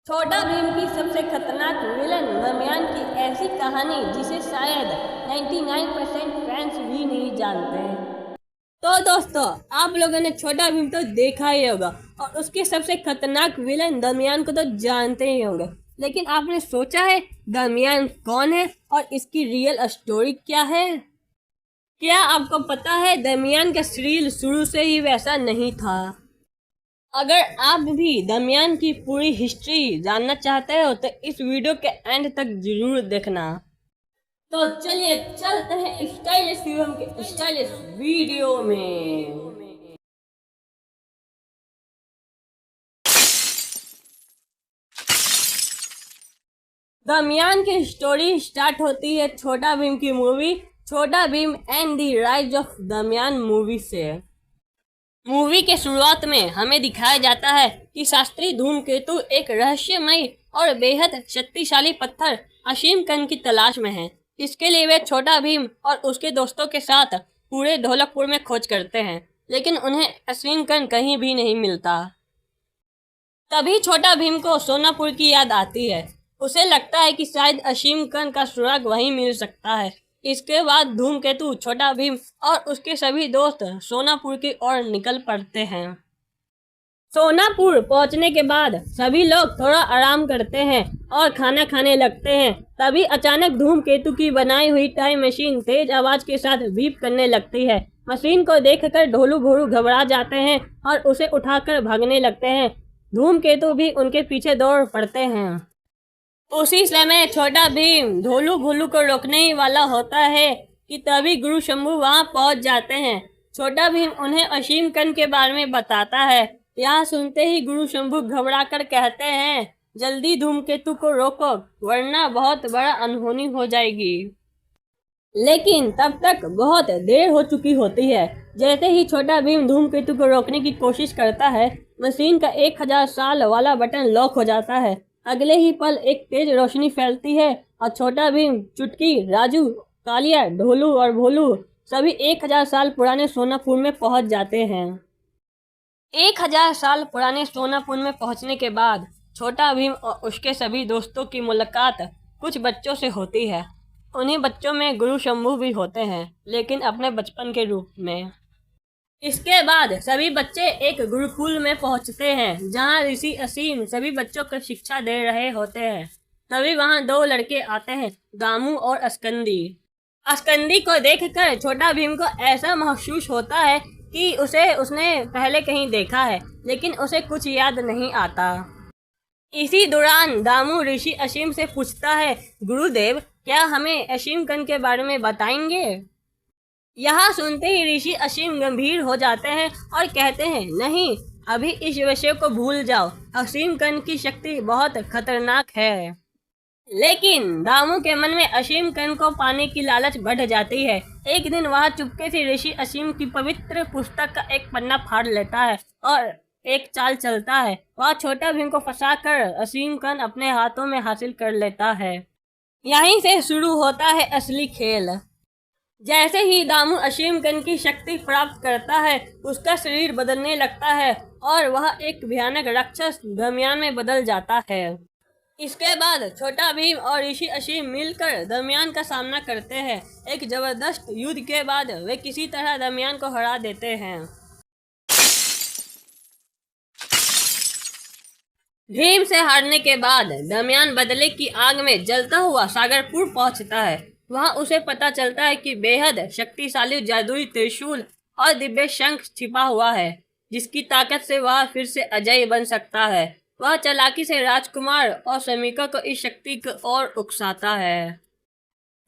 छोटा भीम की सबसे खतरनाक विलन दरमियान की ऐसी कहानी जिसे शायद 99% फैंस भी नहीं जानते। तो दोस्तों, आप लोगों ने छोटा भीम तो देखा ही होगा और उसके सबसे खतरनाक विलन दरमियान को तो जानते ही होंगे। लेकिन आपने सोचा है दरमियान कौन है और इसकी रियल स्टोरी क्या है? क्या आपको पता है दरमियान का शरीर शुरू से ही वैसा नहीं था? अगर आप भी दरमियान की पूरी हिस्ट्री जानना चाहते हो तो इस वीडियो के एंड तक जरूर देखना। तो चलिए चलते हैं स्टाइलिश फिल्म के स्टाइलिश वीडियो में। दरमियान की स्टोरी स्टार्ट होती है छोटा भीम की मूवी छोटा Bhim and the rise of दरमियान मूवी से। मूवी के शुरुआत में हमें दिखाया जाता है कि शास्त्री धूमकेतु एक रहस्यमयी और बेहद शक्तिशाली पत्थर असीम कण की तलाश में है। इसके लिए वे छोटा भीम और उसके दोस्तों के साथ पूरे ढोलकपुर में खोज करते हैं, लेकिन उन्हें असीम कण कहीं भी नहीं मिलता। तभी छोटा भीम को सोनापुर की याद आती है। उसे लगता है कि शायद असीम कण का सुराग वहीं मिल सकता है। इसके बाद धूमकेतु, छोटा भीम और उसके सभी दोस्त सोनापुर की ओर निकल पड़ते हैं। सोनापुर पहुंचने के बाद सभी लोग थोड़ा आराम करते हैं और खाना खाने लगते हैं। तभी अचानक धूमकेतु की बनाई हुई टाइम मशीन तेज आवाज के साथ बीप करने लगती है। मशीन को देखकर ढोलू भोलू घबरा जाते हैं और उसे उठाकर भागने लगते हैं। धूमकेतु भी उनके पीछे दौड़ पड़ते हैं। उसी समय छोटा भीम ढोलू भोलू को रोकने ही वाला होता है कि तभी गुरु शंभू वहां पहुंच जाते हैं। छोटा भीम उन्हें असीम कण के बारे में बताता है। यह सुनते ही गुरु शंभू घबरा कर कहते हैं, जल्दी धूमकेतु को रोको वरना बहुत बड़ा अनहोनी हो जाएगी। लेकिन तब तक बहुत देर हो चुकी होती है। जैसे ही छोटा भीम धूमकेतु को रोकने की कोशिश करता है, मशीन का 1000 साल वाला बटन लॉक हो जाता है। अगले ही पल एक तेज रोशनी फैलती है और छोटा भीम, चुटकी, राजू, कालिया, ढोलू और भोलू सभी 1000 साल पुराने सोनापुर में पहुंच जाते हैं। 1000 साल पुराने सोनापुर में पहुंचने के बाद छोटा भीम और उसके सभी दोस्तों की मुलाकात कुछ बच्चों से होती है। उन्हीं बच्चों में गुरु शंभू भी होते हैं, लेकिन अपने बचपन के रूप में। इसके बाद सभी बच्चे एक गुरुकुल में पहुंचते हैं, जहां ऋषि असीम सभी बच्चों को शिक्षा दे रहे होते हैं। तभी वहां दो लड़के आते हैं, दामू और अस्कंदी। अस्कंदी को देखकर छोटा भीम को ऐसा महसूस होता है कि उसने पहले कहीं देखा है, लेकिन उसे कुछ याद नहीं आता। इसी दौरान दामू ऋषि असीम से पूछता है, गुरुदेव क्या हमें असीम कण के बारे में बताएंगे? यह सुनते ही ऋषि असीम गंभीर हो जाते हैं और कहते हैं, नहीं, अभी इस विषय को भूल जाओ। असीम कण की शक्ति बहुत खतरनाक है। लेकिन दामू के मन में असीम कण को पाने की लालच बढ़ जाती है। एक दिन वह चुपके से ऋषि असीम की पवित्र पुस्तक का एक पन्ना फाड़ लेता है और एक चाल चलता है। वह छोटा भीम को फंसाकर असीम कण अपने हाथों में हासिल कर लेता है। यहीं से शुरू होता है असली खेल। जैसे ही दामू असीम कण की शक्ति प्राप्त करता है, उसका शरीर बदलने लगता है और वह एक भयानक राक्षस दरमियान में बदल जाता है। इसके बाद छोटा भीम और ऋषि असीम मिलकर दरमियान का सामना करते हैं। एक जबरदस्त युद्ध के बाद वे किसी तरह दरमियान को हरा देते हैं। भीम से हारने के बाद दरमियान बदले की आग में जलता हुआ सागरपुर पहुंचता है। वहां उसे पता चलता है कि बेहद शक्तिशाली जादुई त्रिशूल और दिव्य शंख छिपा हुआ है, जिसकी ताकत से वह फिर से अजय बन सकता है। वह चालाकी से राजकुमार और शमिका को इस शक्ति की ओर उकसाता है।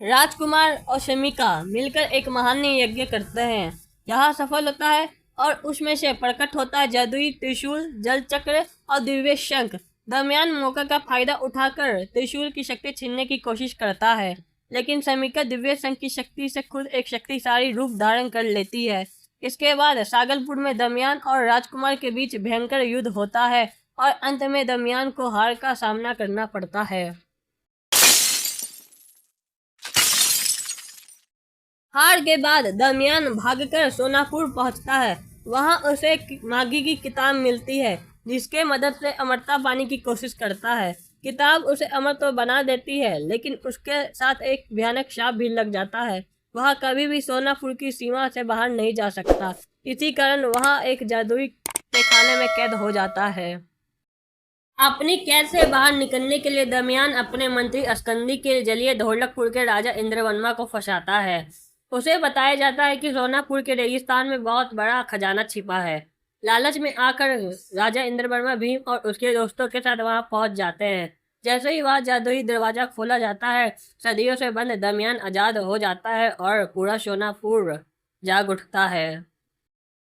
राजकुमार और शमिका मिलकर एक महान यज्ञ करते हैं। यह सफल होता है और उसमें से प्रकट होता है जादुई त्रिशूल, जल चक्र और दिव्य शंख। दरमियान मौका का फायदा उठाकर त्रिशूल की शक्ति छीनने की कोशिश करता है, लेकिन शमिका दिव्य शंख की शक्ति से खुद एक शक्तिशाली रूप धारण कर लेती है। इसके बाद सागरपुर में दरमियान और राजकुमार के बीच भयंकर युद्ध होता है और अंत में दरमियान को हार का सामना करना पड़ता है। हार के बाद दरमियान भागकर सोनापुर पहुंचता है। वहां उसे मागी की किताब मिलती है, जिसके मदद से अमरता पाने की कोशिश करता है। किताब उसे अमर तो बना देती है, लेकिन उसके साथ एक भयानक शाप भी लग जाता है। वह कभी भी सोनापुर की सीमा से बाहर नहीं जा सकता। इसी कारण वह एक जादुई खाने में कैद हो जाता है। अपनी कैद से बाहर निकलने के लिए दमयान अपने मंत्री अस्कंदी के जरिए ढोलकपुर के राजा इंद्रवर्मा को फंसाता है। उसे बताया जाता है कि सोनापुर के रेगिस्तान में बहुत बड़ा खजाना छिपा है। लालच में आकर राजा इंद्रवर्मा भीम और उसके दोस्तों के साथ वहां पहुंच जाते हैं। जैसे ही वह जादुई दरवाजा खोला जाता है, सदियों से बंद दमयान आजाद हो जाता है और पूरा सोनापुर जाग उठता है।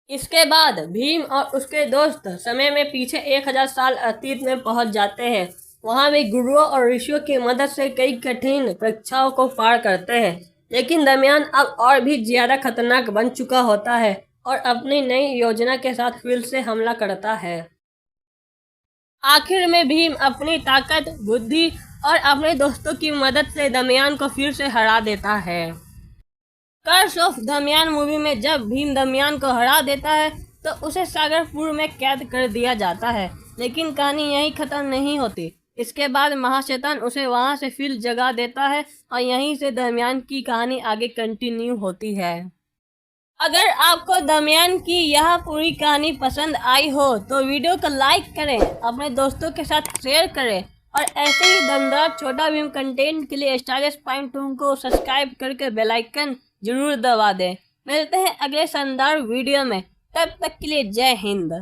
इसके बाद भीम और उसके दोस्त समय में पीछे 1000 साल अतीत में पहुंच जाते हैं। वहां वे गुरुओं और ऋषियों की मदद से कई कठिन परीक्षाओं को पार करते हैं। लेकिन दरमियान अब और भी ज्यादा खतरनाक बन चुका होता है और अपनी नई योजना के साथ फिर से हमला करता है। आखिर में भीम अपनी ताकत, बुद्धि और अपने दोस्तों की मदद से दमयान को फिर से हरा देता है। कर्स ऑफ दमयान मूवी में जब भीम दमयान को हरा देता है तो उसे सागरपुर में कैद कर दिया जाता है। लेकिन कहानी यहीं खत्म नहीं होती। इसके बाद महाशैतान उसे वहां से फिर जगा देता है और यहीं से दमयान की कहानी आगे कंटिन्यू होती है। अगर आपको दमयान की यह पूरी कहानी पसंद आई हो तो वीडियो को लाइक करें, अपने दोस्तों के साथ शेयर करें और ऐसे ही दमदार छोटा भीम कंटेंट के लिए स्टाइलिश पाइन टूम को सब्सक्राइब करके बेल आइकन जरूर दबा दें। मिलते हैं अगले शानदार वीडियो में, तब तक के लिए जय हिंद।